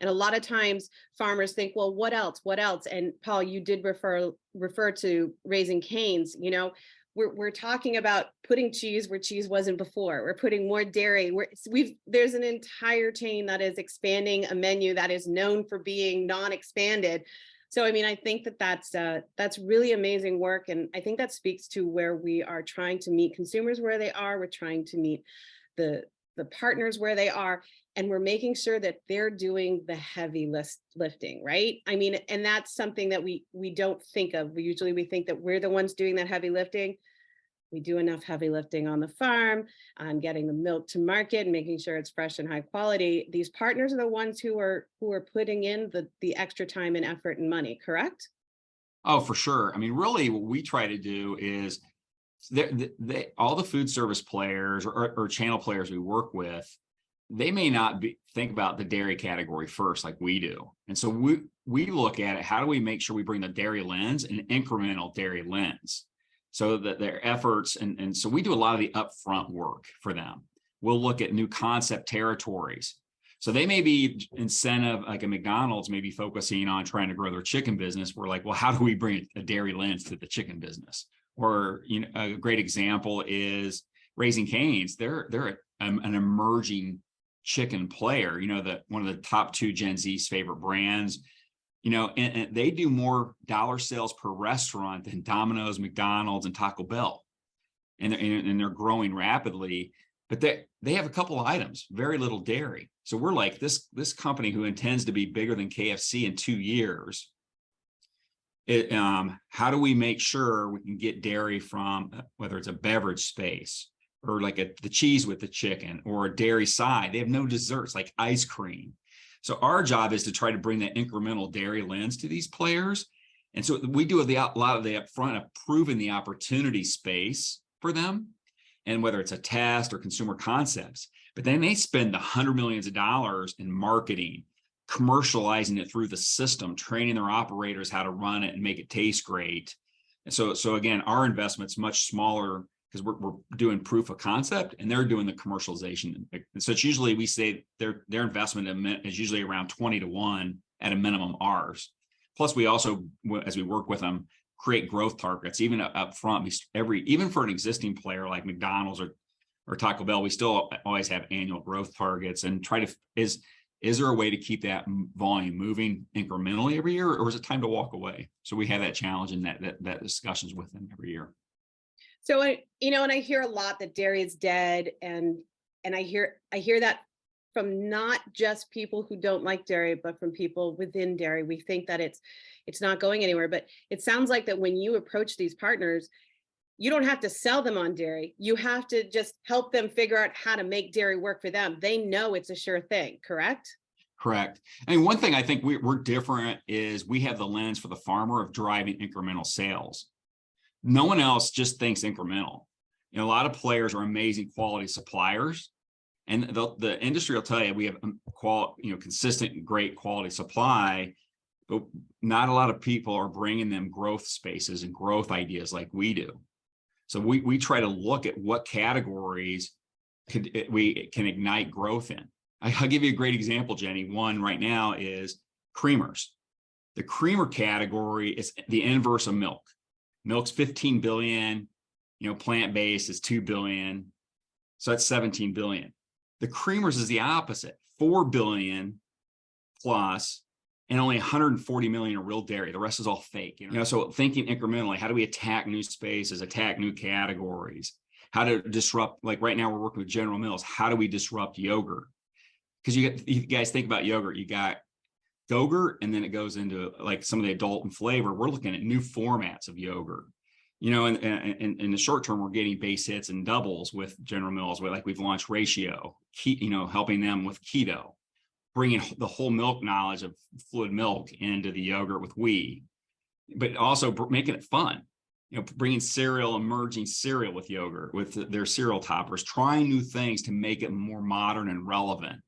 And a lot of times farmers think, well, what else? What else? And Paul, you did refer to Raising Cane's. We're talking about putting cheese where cheese wasn't before. We're putting more dairy. There's an entire chain that is expanding a menu that is known for being non-expanded. So, I mean, I think that's really amazing work. And I think that speaks to where we are trying to meet consumers where they are. We're trying to meet the partners where they are. And we're making sure that they're doing the heavy lifting, right? I mean, and that's something that we don't think of. We think that we're the ones doing that heavy lifting. We do enough heavy lifting on the farm, on getting the milk to market and making sure it's fresh and high quality. These partners are the ones who are putting in the extra time and effort and money, correct? Oh, for sure. I mean, really what we try to do is all the food service players or channel players we work with, they may not think about the dairy category first like we do. And so we look at it, how do we make sure we bring the dairy lens, an incremental dairy lens, so that their efforts, and so we do a lot of the upfront work for them. We'll look at new concept territories. So they may be incentive, like a McDonald's may be focusing on trying to grow their chicken business. We're like, well, how do we bring a dairy lens to the chicken business? Or, a great example is Raising Cane's. They're an emerging chicken player, one of the top 2 Gen Z's favorite brands, and they do more dollar sales per restaurant than Domino's, McDonald's, and Taco Bell. And they're growing rapidly, but they have a couple of items, very little dairy. So we're like, this company who intends to be bigger than KFC in 2 years, how do we make sure we can get dairy from, whether it's a beverage space or like the cheese with the chicken, or a dairy side? They have no desserts like ice cream. So our job is to try to bring that incremental dairy lens to these players. And so we do a lot of the upfront of proving the opportunity space for them, and whether it's a test or consumer concepts. But then they spend the $100 millions in marketing, commercializing it through the system, training their operators how to run it and make it taste great. And so again, our investment's much smaller because we're doing proof of concept and they're doing the commercialization. And so it's usually, we say their investment is usually around 20-1 at a minimum ours. Plus we also, as we work with them, create growth targets, even up front. Even for an existing player like McDonald's or Taco Bell, we still always have annual growth targets and try to, is there a way to keep that volume moving incrementally every year, or is it time to walk away? So we have that challenge and that discussions with them every year. So and I hear a lot that dairy is dead, and I hear that from not just people who don't like dairy, but from people within dairy. We think that it's not going anywhere, but it sounds like that when you approach these partners, you don't have to sell them on dairy. You have to just help them figure out how to make dairy work for them. They know it's a sure thing, correct? Correct. I mean, one thing I think we're different is we have the lens for the farmer of driving incremental sales. No one else just thinks incremental. A lot of players are amazing quality suppliers, and the industry will tell you we have consistent, great quality supply, but not a lot of people are bringing them growth spaces and growth ideas like we do. So we try to look at what categories we can ignite growth in. I'll give you a great example, Jenny. One right now is creamers. The creamer category is the inverse of milk. Milk's 15 billion, plant-based is 2 billion. So that's 17 billion. The creamers is the opposite, 4 billion plus, and only 140 million are real dairy. The rest is all fake. So thinking incrementally, how do we attack new spaces, attack new categories? How to disrupt, like right now we're working with General Mills. How do we disrupt yogurt? Because you guys think about yogurt, you got Go-Gurt, and then it goes into like some of the adult and flavor. We're looking at new formats of yogurt. And in the short term, we're getting base hits and doubles with General Mills. We've launched Ratio, helping them with keto, bringing the whole milk knowledge of fluid milk into the yogurt with but also making it fun. Bringing emerging cereal with yogurt, with their cereal toppers, trying new things to make it more modern and relevant.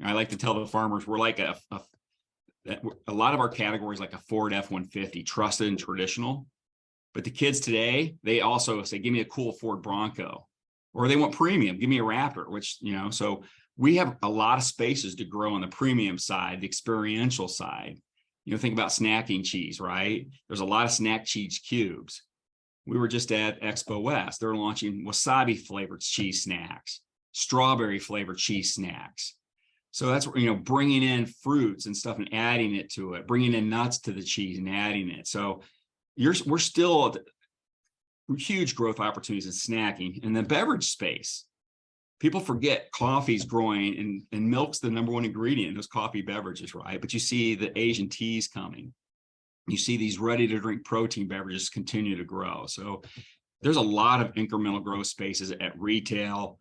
I like to tell the farmers we're like a lot of our categories like a Ford F-150, trusted and traditional. But the kids today, they also say, give me a cool Ford Bronco, or they want premium, give me a Raptor, which, so we have a lot of spaces to grow on the premium side, the experiential side. Think about snacking cheese, right? There's a lot of snack cheese cubes. We were just at Expo West. They're launching wasabi flavored cheese snacks, strawberry flavored cheese snacks. So that's, bringing in fruits and stuff and adding it to it, bringing in nuts to the cheese and adding it. So we're still huge growth opportunities in snacking. In the beverage space, people forget coffee's growing and milk's the number one ingredient in those coffee beverages, right? But you see the Asian teas coming. You see these ready to drink protein beverages continue to grow. So there's a lot of incremental growth spaces at retail,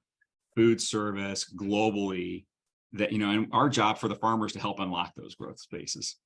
food service, globally, that, and our job for the farmers to help unlock those growth spaces.